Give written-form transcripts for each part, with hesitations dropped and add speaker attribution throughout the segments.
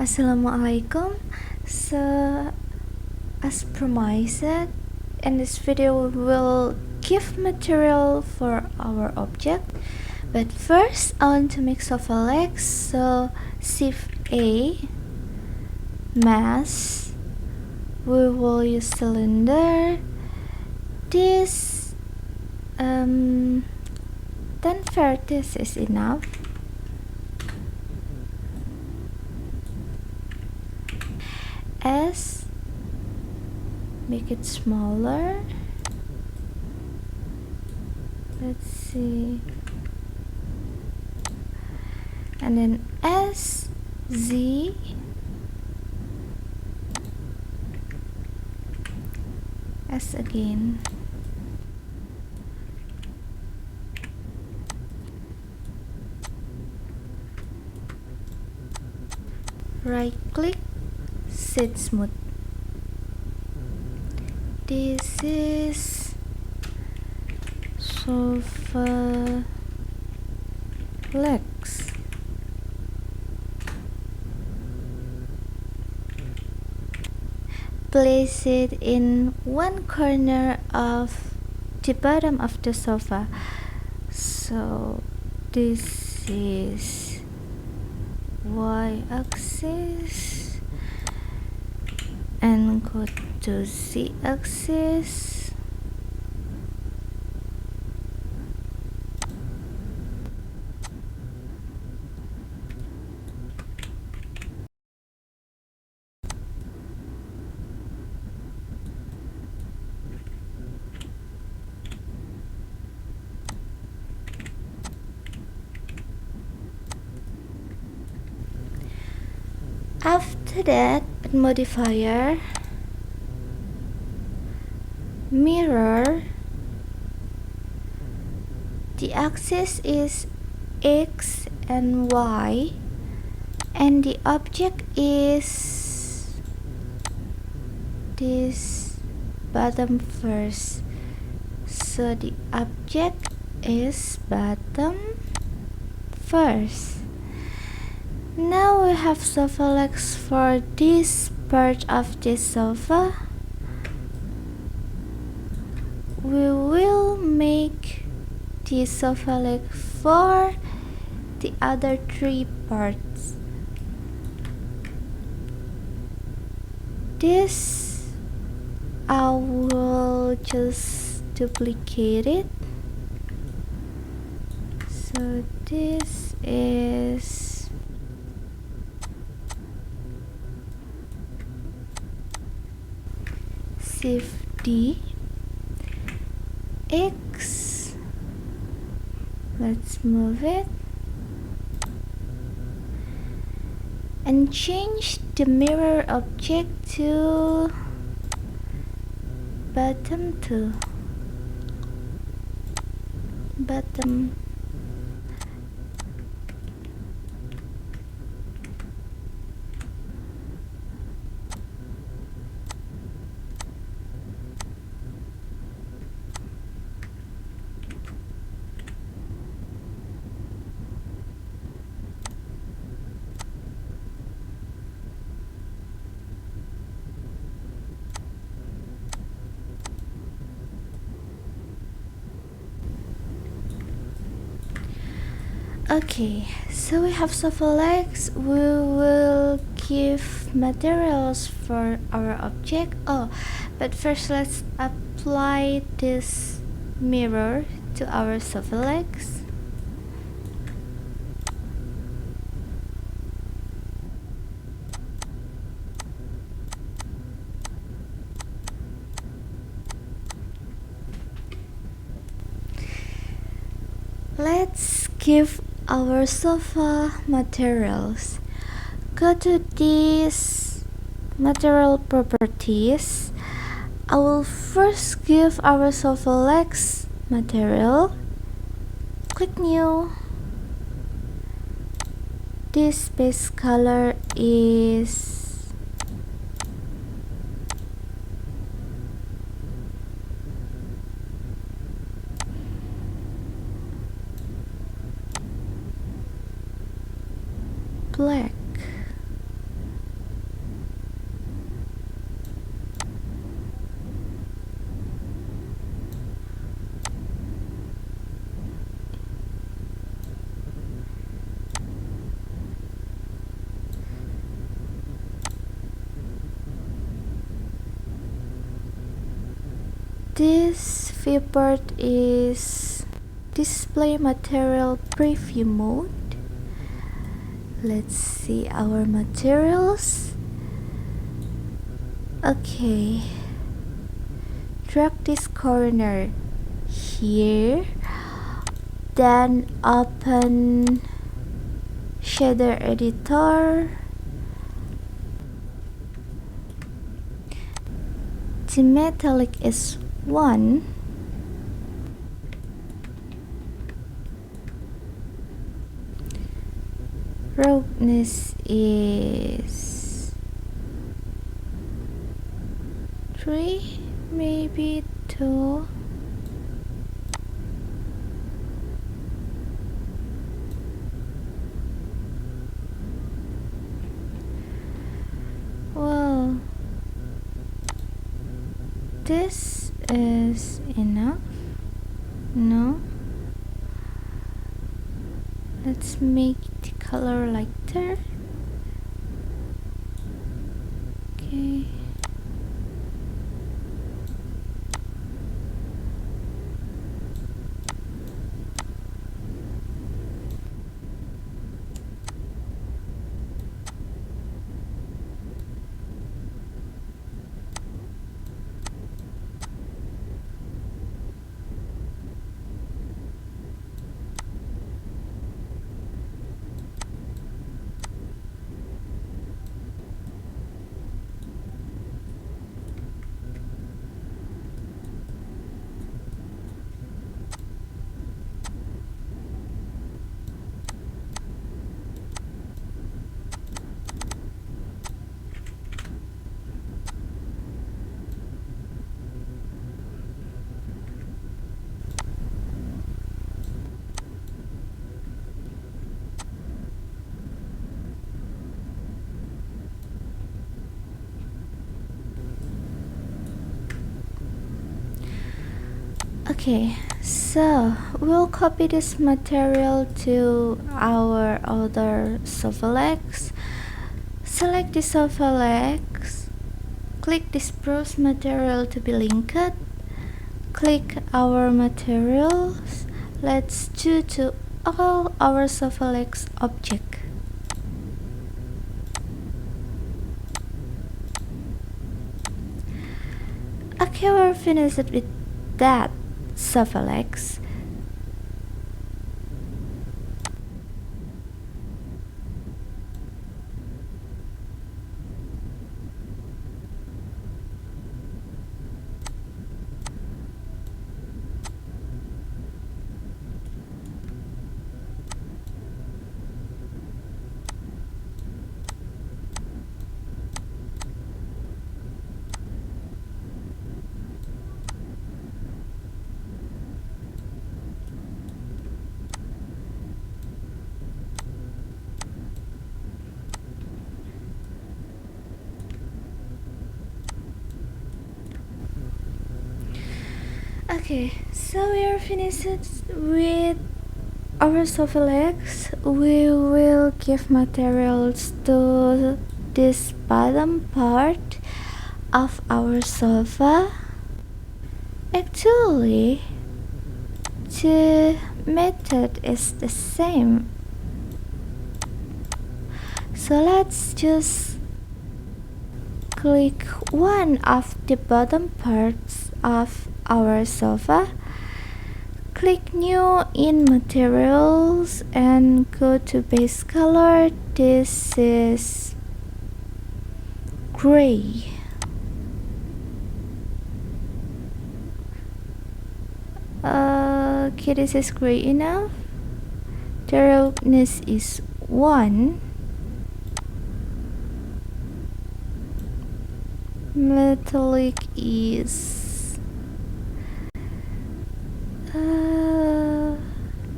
Speaker 1: Assalamualaikum. So, as promised, in this video we will give material for our object. But first, I want to make sofa legs. So, Shift A, mass. We will use cylinder. This 10 vertices is enough. S, make it smaller. Let's see. And then S, Z, S again. Right click, set smooth. This is sofa legs. Place it in one corner of the bottom of the sofa. So this is y-axis and go to z-axis. After that, modifier, mirror. The axis is X and Y, and the object is this bottom first. So the object is bottom first. Now we have sofa legs for this part of this sofa. We will make the sofa leg for the other three parts. This I will just duplicate it. So this is Shift D, X, let's move it and change the mirror object to bottom to bottom. Okay, so we have sofa legs. We will give materials for our object. But first let's apply this mirror to our sofa legs. Let's give our sofa materials. Go to this material properties. I will first give our sofa legs material. Click new. This base color is black. This viewport is display material preview mode. Let's see our materials. Okay, drag this corner here, then open shader editor. The metallic is 1. Roughness is 3, maybe 2. Well, this is enough. No, let's make the color lighter. Okay. Okay, so we'll copy this material to our other Sofalex. Select the Sofalex, click this browse material to be linked, click our materials. Let's do to all our Sofalex object. Okay, we're finished with that Sofalex. Okay, so we are finished with our Sofalex. We will give materials to this bottom part of our sofa. Actually, the method is the same. So let's just click one of the bottom parts of our sofa, click new in materials and go to base color. This is gray. Okay, this is gray enough. The roughness is 1. Metallic is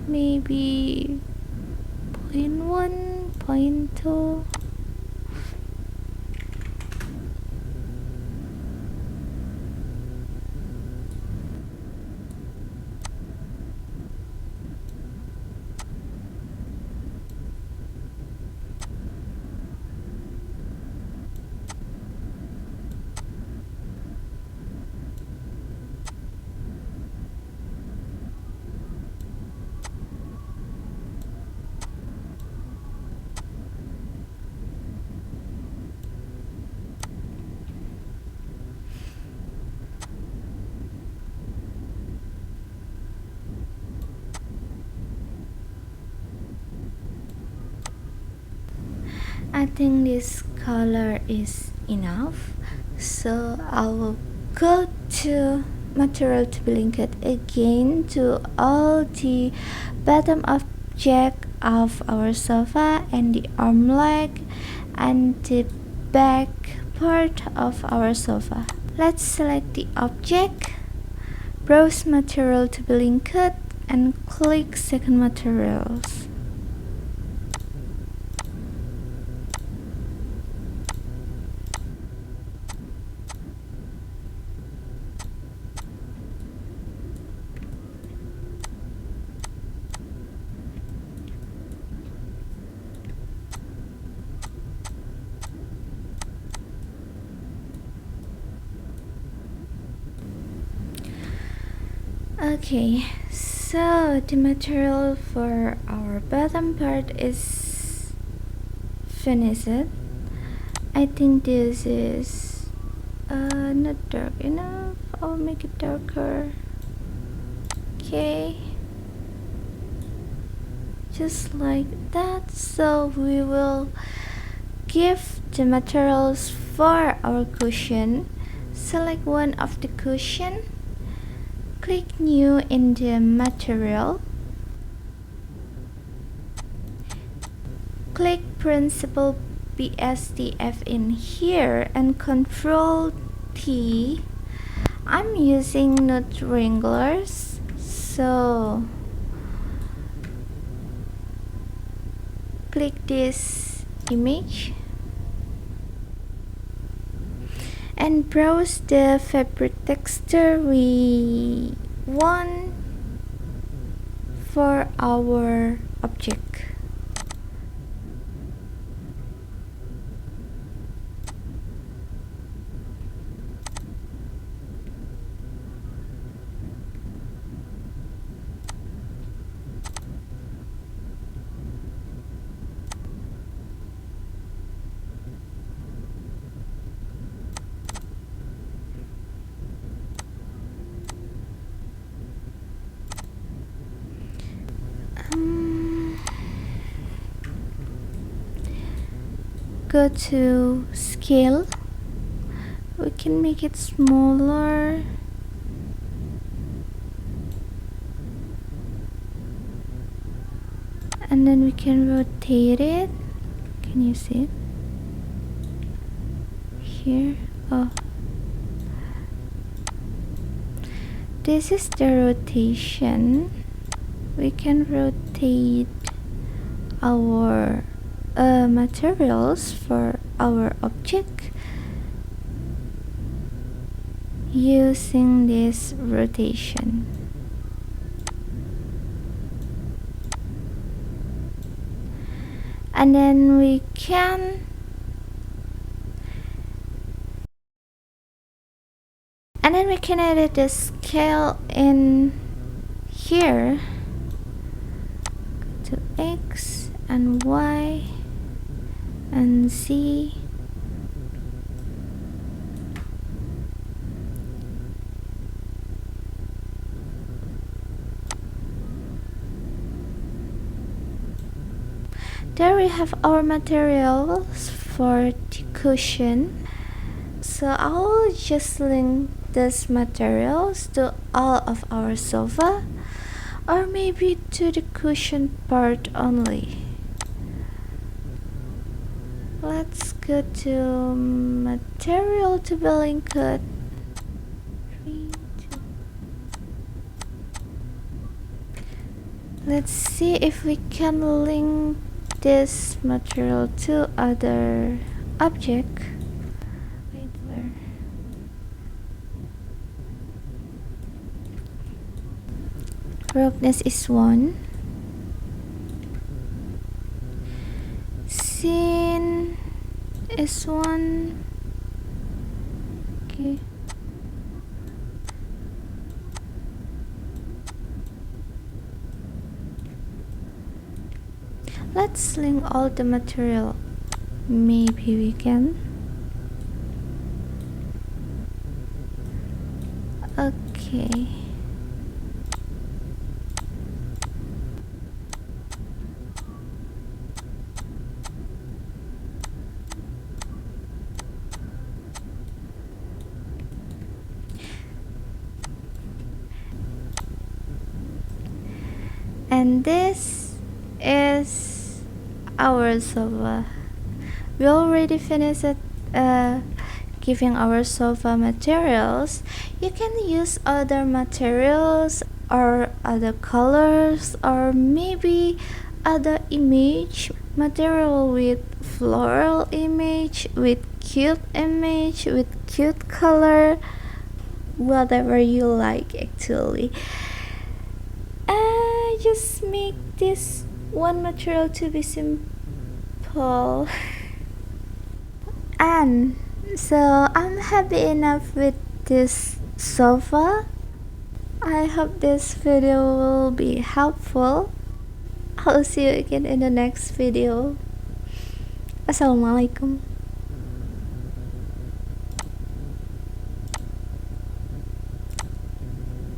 Speaker 1: maybe 0.1, 0.2. I think this color is enough, so I will go to material to be linked again to all the bottom object of our sofa and the arm leg and the back part of our sofa. Let's select the object, browse material to be linked, and click second materials. Okay, so the material for our bottom part is finished. I think this is not dark enough. I'll make it darker. Okay, just like that. So we will give the materials for our cushion. Select one of the cushion, click new in the material, click principal BSDF in here and Control T. I'm using Node Wranglers, so click this image and browse the fabric texture we want for our object. Go to scale, we can make it smaller, and then we can rotate it. Can you see it here? Oh, this is the rotation. We can rotate our materials for our object using this rotation. And then we can edit the scale in here to X and Y and Z. There we have our materials for the cushion. So I'll just link these materials to all of our sofa, or maybe to the cushion part only. Let's go to material to be linked. 3, 2. Let's see if we can link this material to other object. Wait, where? Roughness is 1. Scene is 1. Okay. Let's link all the material. Maybe we can. Okay. And this is our sofa. We already finished it, giving our sofa materials. You can use other materials or other colors, or maybe other image material with floral image, with cute image, with cute color, whatever you like actually. I just make this one material to be simple. And so I'm happy enough with this sofa. I hope this video will be helpful. I'll see you again in the next video. Assalamualaikum.